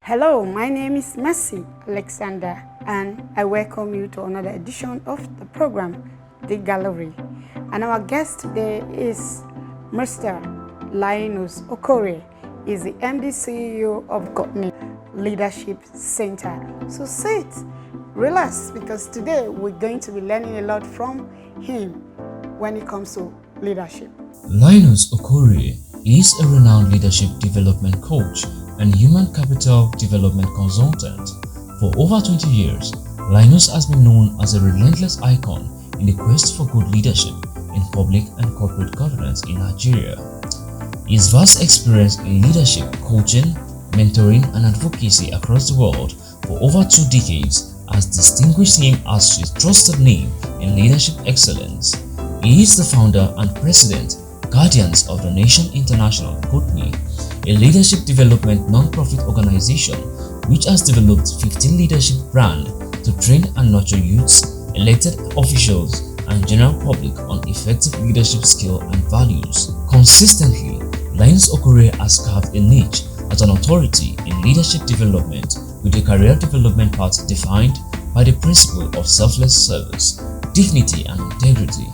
Hello, my name is Mercy Alexander, and I welcome you to another edition of the program, The Gallery. And our guest today is Mr. Linus Okorie. He's the MD CEO of Godney Leadership Center. So sit, relax, because today we're going to be learning a lot from him when it comes to leadership. Linus Okorie is a renowned leadership development coach and human capital development consultant. For over 20 years, Linus has been known as a relentless icon in the quest for good leadership in public and corporate governance in Nigeria. His vast experience in leadership, coaching, mentoring, and advocacy across the world for over 2 decades has distinguished him as a trusted name in leadership excellence. He is the founder and president, Guardians of the Nation International Godney, a leadership development non-profit organization which has developed 15 leadership brands to train and nurture youths, elected officials, and general public on effective leadership skill and values. Consistently, Linus Okorie has carved a niche as an authority in leadership development with a career development path defined by the principle of selfless service, dignity, and integrity.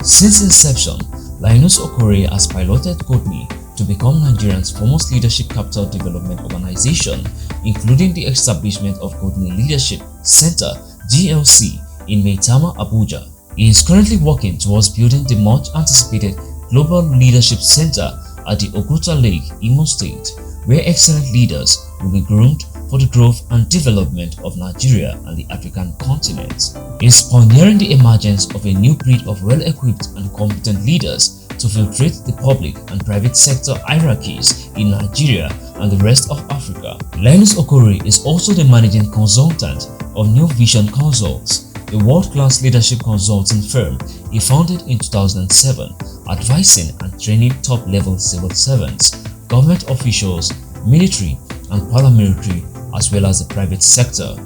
Since inception, Linus Okorie has piloted Godney to become Nigeria's foremost leadership capital development organization, including the establishment of Godney Leadership Center (GLC) in Maitama, Abuja. He is currently working towards building the much-anticipated Global Leadership Center at the Oguta Lake, Imo State, where excellent leaders will be groomed for the growth and development of Nigeria and the African continent. He is pioneering the emergence of a new breed of well-equipped and competent leaders to filtrate the public and private sector hierarchies in Nigeria and the rest of Africa. Linus Okorie is also the managing consultant of New Vision Consults, a world-class leadership consulting firm he founded in 2007, advising and training top-level civil servants, government officials, military and paramilitary, as well as the private sector.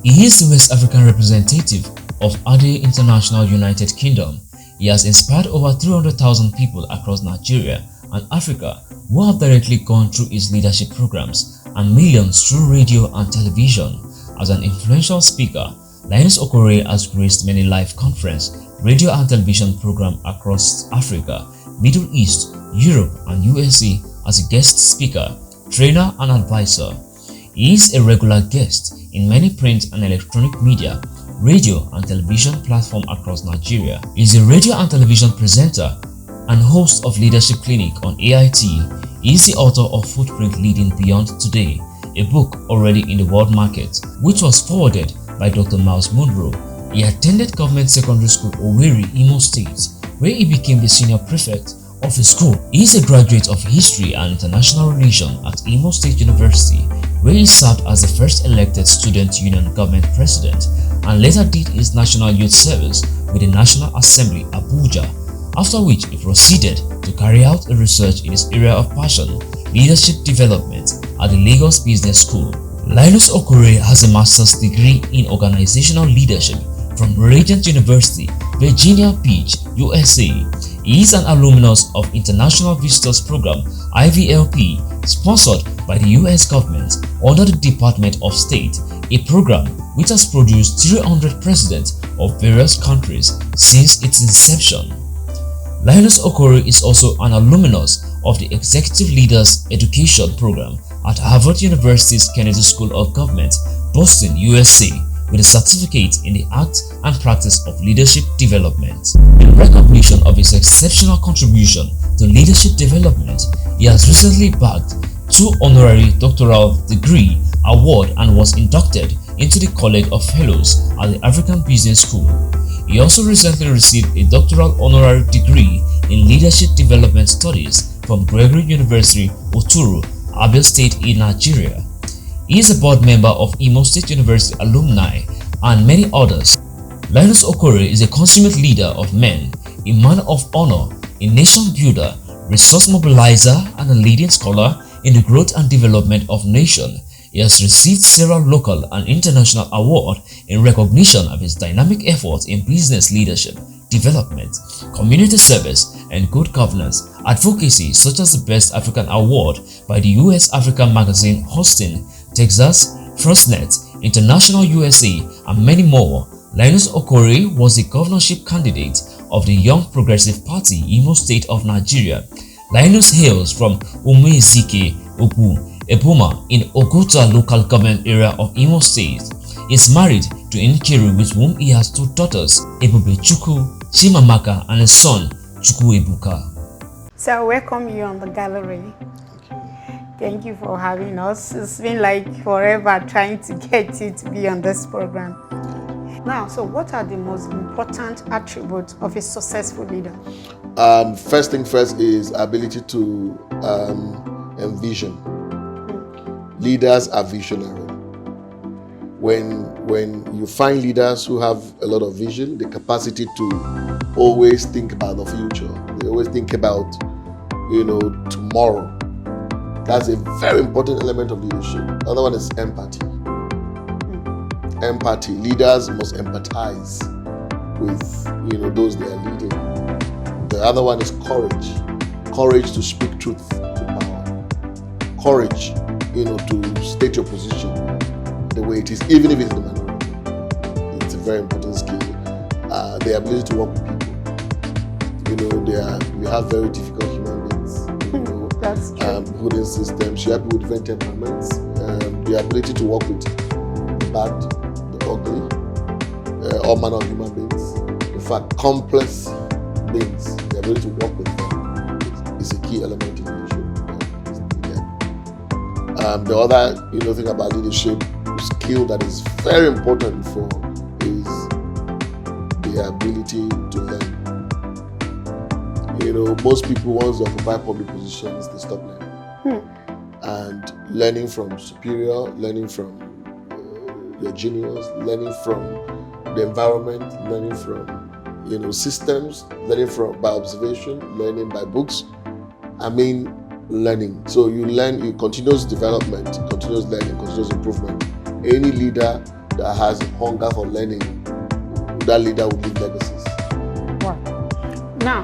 He is the West African representative of ADE International United Kingdom. He has inspired over 300,000 people across Nigeria and Africa who have directly gone through his leadership programs and millions through radio and television. As an influential speaker, Linus Okorie has graced many live conference, radio and television programs across Africa, Middle East, Europe and USA as a guest speaker, trainer and advisor. He is a regular guest in many print and electronic media, radio and television platforms across Nigeria. He is a radio and television presenter and host of Leadership Clinic on AIT. He is the author of Footprint Leading Beyond Today, a book already in the world market, which was forwarded by Dr. Miles Munro. He attended Government Secondary School Owerri, Imo State, where he became the senior prefect of a school. He is a graduate of History and International Relations at Imo State University, where he served as the first elected Student Union Government President and later did his National Youth Service with the National Assembly, Abuja, after which he proceeded to carry out a research in his area of passion, leadership development, at the Lagos Business School. Linus Okorie has a master's degree in organizational leadership from Regent University, Virginia Beach, USA. He is an alumnus of International Visitors Program (IVLP), sponsored by the US government under the Department of State, a program which has produced 300 presidents of various countries since its inception. Linus Okorie is also an alumnus of the Executive Leaders Education Program at Harvard University's Kennedy School of Government, Boston, USA, with a certificate in the Act and Practice of Leadership Development. In recognition of his exceptional contribution to leadership development, he has recently bagged 2 honorary doctoral degree award and was inducted into the College of Fellows at the African Business School. He also recently received a doctoral honorary degree in Leadership Development Studies from Gregory University, Oturu, Abia State in Nigeria. He is a board member of Imo State University alumni and many others. Linus Okorie is a consummate leader of men, a man of honor, a nation builder, resource mobilizer, and a leading scholar in the growth and development of nation. He has received several local and international awards in recognition of his dynamic efforts in business leadership, development, community service, and good governance, advocacy such as the Best African Award by the US African magazine hosting Texas, FirstNet, International USA, and many more, Linus Okorie was the governorship candidate of the Young Progressive Party, Imo State of Nigeria. Linus hails from Umezike, Oku, Eboma in Ogota local government area of Imo State. He is married to Nkiru, with whom he has two daughters, Ebube Chukwu, Chimamaka, and a son, Chukwu Ebuka. So I welcome you on the gallery. Thank you for having us. It's been like forever trying to get you to be on this program. Now, so what are the most important attributes of a successful leader? First thing first is ability to envision. Leaders are visionary. When you find leaders who have a lot of vision, the capacity to always think about the future, they always think about, tomorrow. That's a very important element of leadership. The other one is empathy. Empathy. Leaders must empathize with, those they are leading. The other one is courage. Courage to speak truth to power. Courage, to state your position the way it is, even if it's the minority. It's a very important skill. The ability to work with people. We have very difficult human beings. That's true. Holding systems. You have people with different temperaments. The ability to work with the bad, the ugly, all manner of human beings. In fact, complex beings. The ability to work with them is a key element in leadership. The other thing about leadership, skill that is very important is the ability to learn. Most people, once they occupy public positions, they stop learning. And learning from superior, learning from your juniors, learning from the environment, learning from systems, learning by observation, learning by books. Learning. So you learn, continuous development, continuous learning, continuous improvement. Any leader that has a hunger for learning, that leader will leave legacies. Wow. Now,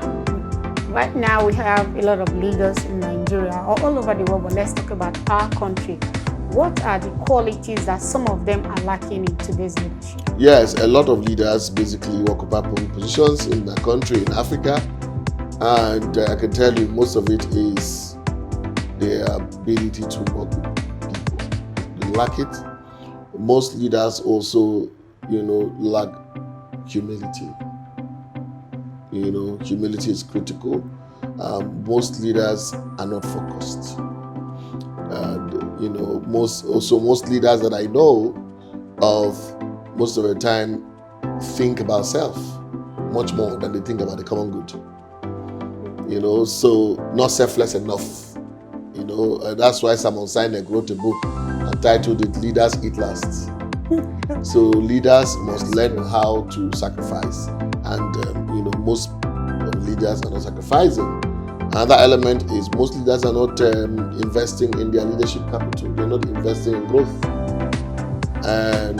right now we have a lot of leaders in Nigeria or all over the world, but let's talk about our country. What are the qualities that some of them are lacking in today's leadership? Yes, a lot of leaders basically occupy public positions in the country, in Africa, and I can tell you most of it is their ability to work with people. They lack it. Most leaders also, lack humility. Humility is critical. Most leaders are not focused. Most leaders that I know of, most of the time, think about self much more than they think about the common good. So not selfless enough. That's why Simon Sinek wrote a book entitled "It Leaders Eat Last." So leaders must learn how to sacrifice, and most leaders are not sacrificing. Another element is most leaders are not investing in their leadership capital. They're not investing in growth. And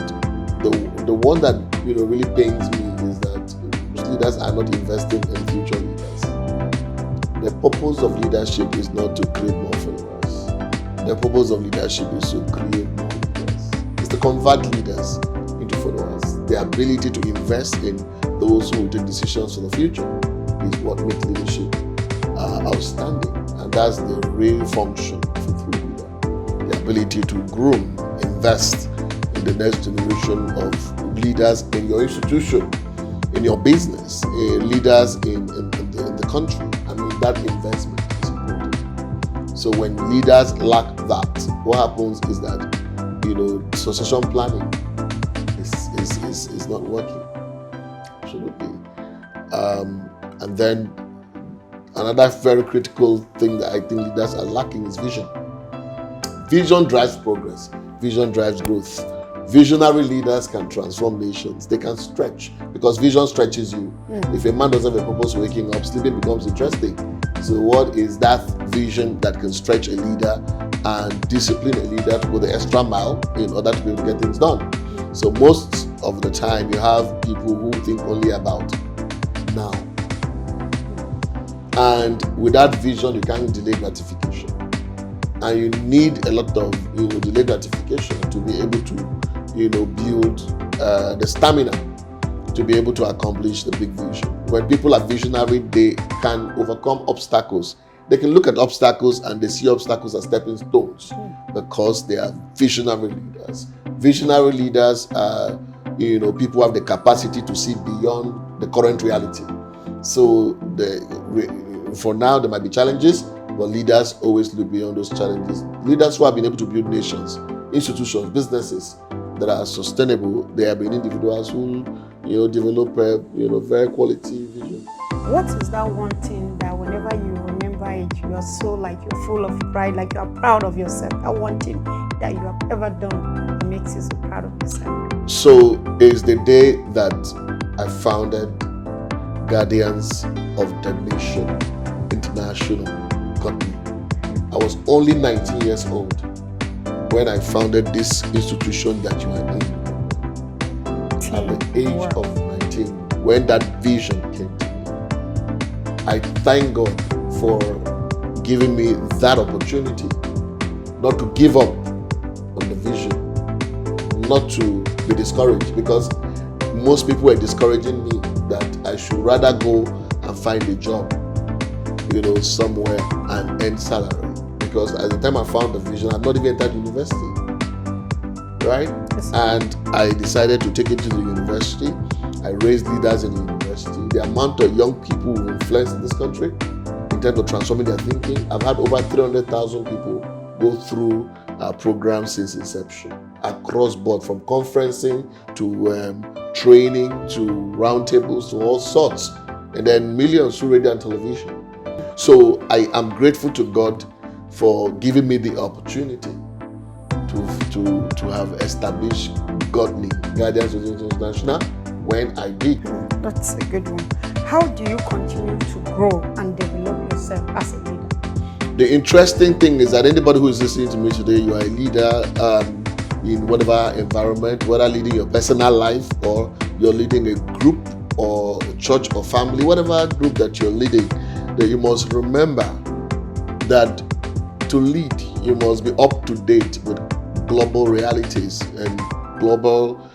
the one that really pains me is that most leaders are not investing in future leaders. The purpose of leadership is not to create more followers. The purpose of leadership is to create more leaders. It's to convert leaders into followers. The ability to invest in those who will take decisions for the future is what makes leadership outstanding. And that's the real function of a true leader. The ability to groom, invest in the next generation of leaders in your institution, in your business, leaders in the country. That investment is important. So when leaders lack that, what happens is that succession planning is not working. Absolutely. And then another very critical thing that I think leaders are lacking is vision. Vision drives progress. Vision drives growth. Visionary leaders can transform nations. They can stretch because vision stretches you. If a man doesn't have a purpose waking up, sleeping becomes interesting. So what is that vision that can stretch a leader and discipline a leader to go the extra mile in order to be able to get things done? So most of the time you have people who think only about now. And with that vision, you can't delay gratification. and you need a lot of delayed gratification to be able to build the stamina to be able to accomplish the big vision. When people are visionary, they can overcome obstacles. They can look at obstacles and they see obstacles as stepping stones because they are visionary leaders. Visionary leaders are people who have the capacity to see beyond the current reality. So for now there might be challenges, but leaders always look beyond those challenges. Leaders who have been able to build nations, institutions, businesses that are sustainable, they have been individuals who develop very quality vision. What is that one thing that whenever you remember it, you are so you're full of pride, you are proud of yourself? That one thing that you have ever done that makes you so proud of yourself? So it's the day that I founded Guardians of the Nation International Company. I was only 19 years old when I founded this institution that you are in. At the age of 19, when that vision came to me, I thank God for giving me that opportunity, not to give up on the vision, not to be discouraged, because most people were discouraging me that I should rather go and find a job, somewhere and earn salary. Because at the time I found the vision, I had not even entered university, right? Yes. And I decided to take it to the university. I raised leaders in the university. The amount of young people who influence in this country in terms of transforming their thinking, I've had over 300,000 people go through our program since inception, across board, from conferencing to training to roundtables to all sorts, and then millions through radio and television. So I am grateful to God for giving me the opportunity to have established Godly Guardians of the International when I did. That's a good one. How do you continue to grow and develop yourself as a leader? The interesting thing is that anybody who is listening to me today, you are a leader in whatever environment, whether leading your personal life or you're leading a group or a church or family, whatever group that you're leading, that you must remember that to lead, you must be up to date with global realities and global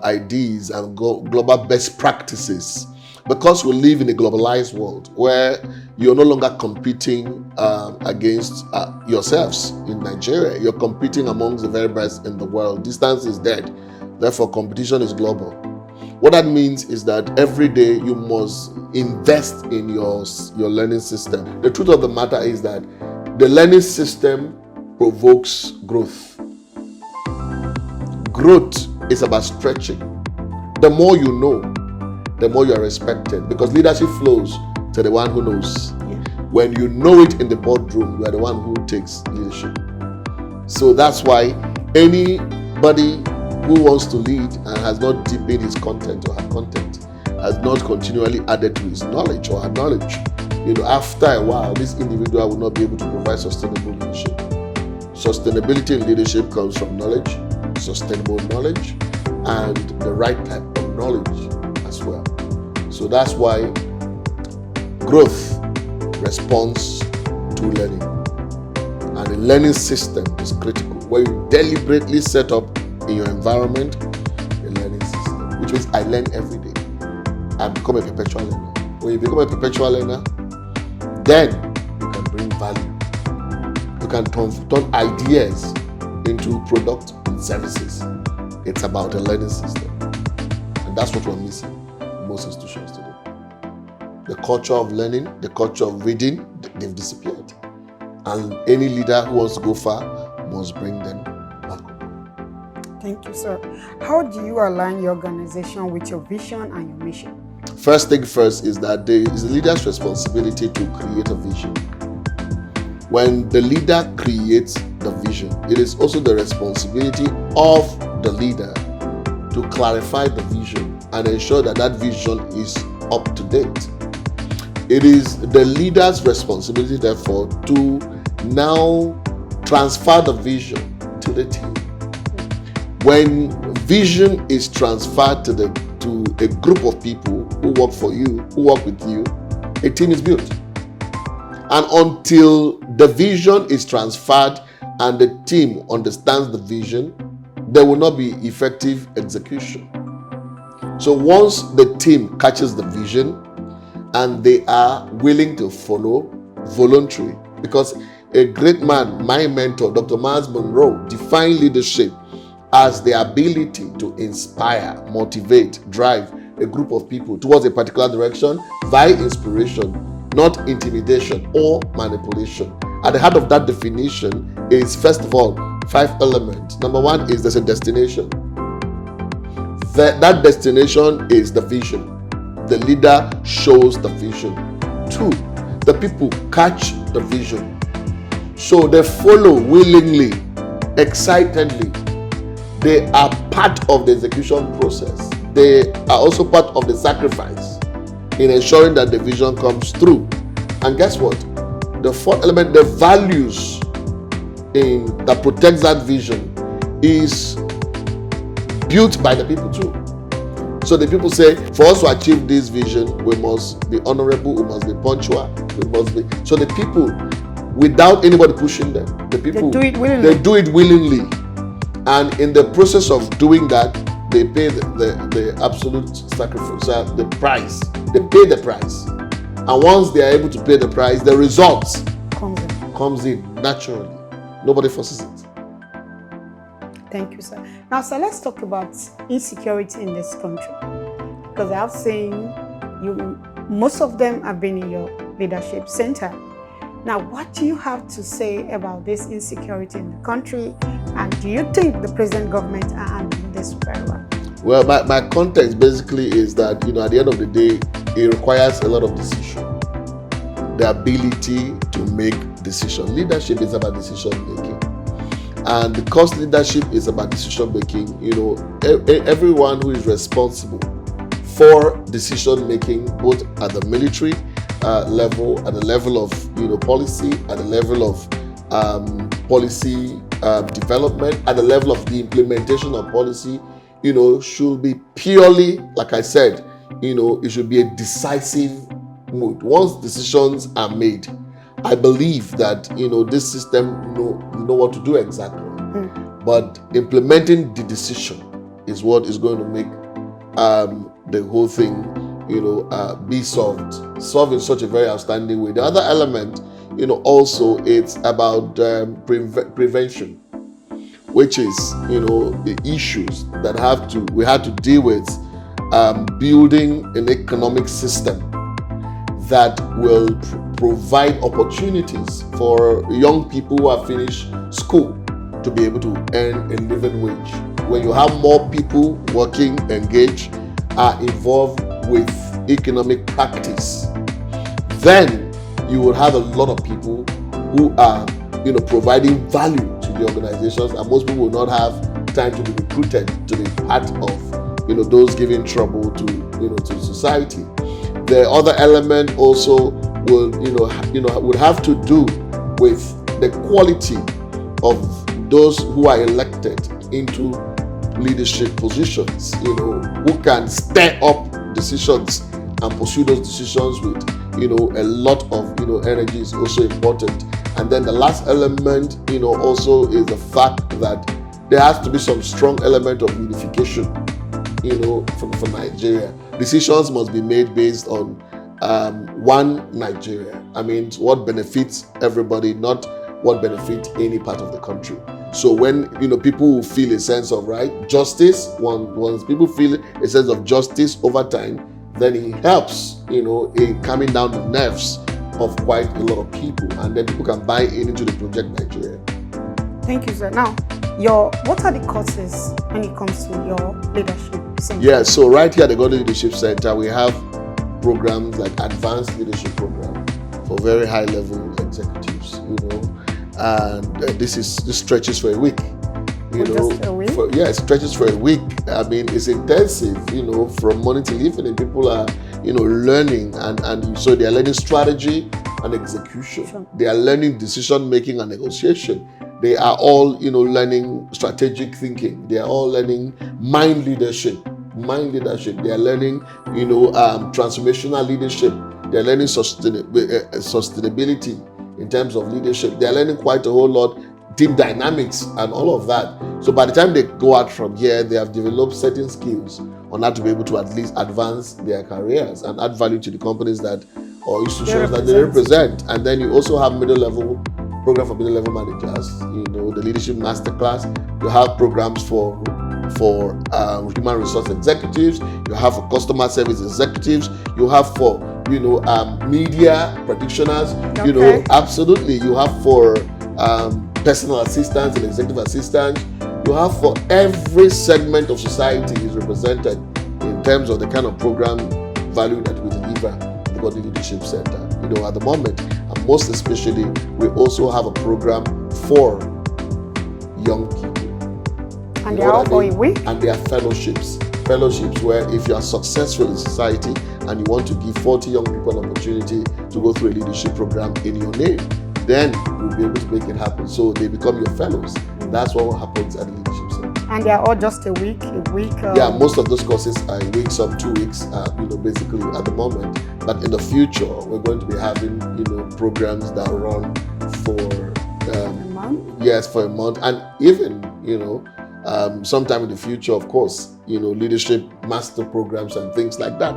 ideas and global best practices, because we live in a globalized world where you're no longer competing against yourselves in Nigeria. You're competing amongst the very best in the world. Distance is dead. Therefore, competition is global. What that means is that every day you must invest in your learning system. The truth of the matter is that the learning system provokes growth. Growth is about stretching. The more you know, the more you are respected, because leadership flows to the one who knows. When you know it in the boardroom, you are the one who takes leadership. So that's why anybody who wants to lead and has not deepened his content or her content, has not continually added to his knowledge or her knowledge, after a while, this individual will not be able to provide sustainable leadership. Sustainability in leadership comes from knowledge, sustainable knowledge, and the right type of knowledge as well. So that's why growth responds to learning. And the learning system is critical, where you deliberately set up in your environment a learning system, which means I learn every day. I become a perpetual learner. When you become a perpetual learner, then you can bring value. You can turn ideas into products and services. It's about a learning system. And that's what we're missing in most institutions today. The culture of learning, the culture of reading, they've disappeared. And any leader who wants to go far must bring them back home. Thank you, sir. How do you align your organization with your vision and your mission? First thing first is that there is the leader's responsibility to create a vision. When the leader creates the vision, it is also the responsibility of the leader to clarify the vision and ensure that that vision is up to date. It is the leader's responsibility, therefore, to now transfer the vision to the team. When vision is transferred to a group of people who work for you, who work with you, a team is built. And until the vision is transferred and the team understands the vision, there will not be effective execution. So once the team catches the vision and they are willing to follow, voluntary, because a great man, my mentor, Dr. Miles Monroe, defined leadership as the ability to inspire, motivate, drive a group of people towards a particular direction via inspiration, not intimidation or manipulation. At the heart of that definition is, first of all, 5 elements. Number 1 is there's a destination. That destination is the vision. The leader shows the vision. 2, the people catch the vision. So they follow willingly, excitedly. They are part of the execution process. They are also part of the sacrifice in ensuring that the vision comes through. And guess what? The 4th element, the values that protects that vision, is built by the people too. So the people say, for us to achieve this vision, we must be honorable, we must be punctual, we must be. So the people, without anybody pushing them, the people, they do it willingly. And in the process of doing that, they pay the absolute sacrifice, the price. They pay the price. And once they are able to pay the price, the results comes in naturally. Nobody forces it. Thank you, sir. Now, sir, let's talk about insecurity in this country. Because I've seen most of them have been in your leadership center. Now, what do you have to say about this insecurity in the country? And do you think the present government are handling this very well? Well, my context basically is that, at the end of the day, it requires a lot of decision. The ability to make decisions. Leadership is about decision making. And because leadership is about decision making, everyone who is responsible for decision making, both at the military level, at the level of policy, at the level of policy development, at the level of the implementation of policy, should be purely, like I said, it should be a decisive mood. Once decisions are made, I believe that this system know what to do exactly. But implementing the decision is what is going to make the whole thing be solved in such a very outstanding way. The other element, also it's about prevention, which is the issues that we had to deal with, building an economic system that will provide opportunities for young people who have finished school to be able to earn a living wage. When you have more people working, engaged, are involved with economic practice, then you will have a lot of people who are providing value to the organizations, and most people will not have time to be recruited to be part of those giving trouble to society. The other element also would have to do with the quality of those who are elected into leadership positions, who can stir up decisions and pursue those decisions with a lot of energy is also important. And then the last element also is the fact that there has to be some strong element of unification for Nigeria. Decisions must be made based on one Nigeria. I mean, what benefits everybody, not what benefits any part of the country. So when people will feel a sense of justice, once people feel a sense of justice over time, then it helps in calming down the nerves of quite a lot of people, and then people can buy into the project Nigeria. Thank you, sir. Now, what are the courses when it comes to your leadership center? Yeah, so right here at the Golden Leadership Center, we have programs like Advanced Leadership Program for very high level executives, and this stretches for a week. Just a week? It stretches for a week. I mean, it's intensive, from morning till evening. People are, learning, and so they are learning strategy and execution. Sure. They are learning decision making and negotiation. They are all, learning strategic thinking. They are all learning mind leadership. They are learning, transformational leadership. They are learning sustainability. in terms of leadership. They're learning quite a whole lot, team dynamics and all of that. So by the time they go out from here, they have developed certain skills on how to be able to at least advance their careers and add value to the companies that or institutions that they represent. And then you also have middle level program for middle level managers, the leadership masterclass. You have programs for human resource executives. You have for customer service executives. You have for media practitioners. Okay. Absolutely. You have for personal assistants and executive assistants. You have for every segment of society is represented in terms of the kind of program value that we deliver at the Body Leadership Center. At the moment, and most especially, we also have a program for young people. And they are all for a week? And they are fellowships where if you are successful in society and you want to give 40 young people an opportunity to go through a leadership program in your name, then you'll be able to make it happen. So they become your fellows. That's what happens at the Leadership Center. And they are all just a week? Yeah, most of those courses are a week, some 2 weeks, basically at the moment. But in the future, we're going to be having, programs that run for a month? Yes, for a month. And even, sometime in the future, of course, leadership master programs and things like that.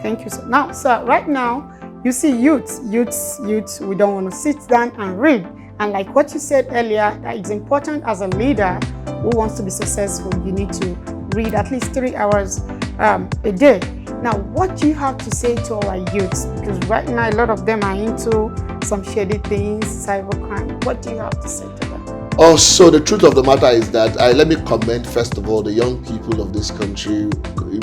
Thank you, sir. Now, sir, right now, you see youths, we don't want to sit down and read. And like what you said earlier, that it's important as a leader who wants to be successful, you need to read at least 3 hours a day. Now, what do you have to say to our youths? Because right now, a lot of them are into some shady things, cybercrime. What do you have to say to them? Oh, so the truth of the matter is that let me commend, first of all, the young people of this country,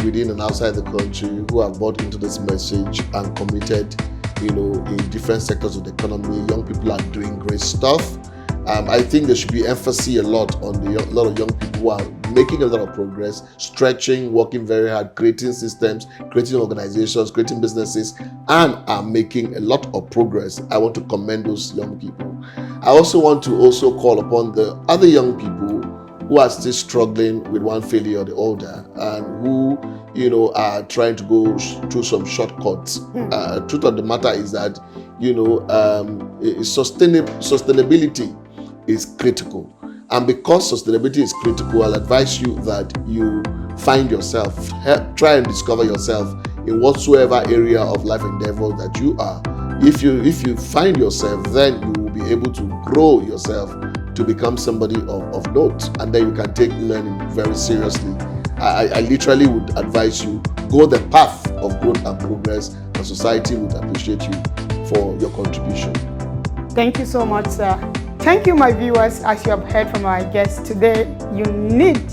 within and outside the country, who have bought into this message and committed, in different sectors of the economy. Young people are doing great stuff. I think there should be emphasis a lot on a lot of young people who are making a lot of progress, stretching, working very hard, creating systems, creating organizations, creating businesses, and are making a lot of progress. I want to commend those young people. I also want to call upon the other young people who are still struggling with one failure or the other, and who are trying to go through some shortcuts. Truth of the matter is that sustainability is critical, and because sustainability is critical, I'll advise you that you find yourself, try and discover yourself in whatsoever area of life endeavor that you are. If you find yourself, then you will be able to grow yourself to become somebody of note, and then you can take learning very seriously. I literally would advise you, go the path of growth and progress, and society would appreciate you for your contribution. Thank you so much, sir. Thank you, my viewers. As you have heard from our guest today, you need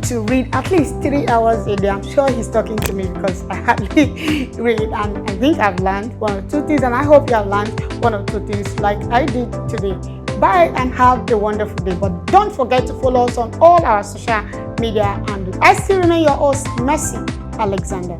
to read at least 3 hours a day. I'm sure he's talking to me because I hardly read, and I think I've learned 1 or 2 things, and I hope you have learned 1 or 2 things like I did today. Bye and have a wonderful day. But don't forget to follow us on all our social media handles. I still remain your host, Mercy Alexander.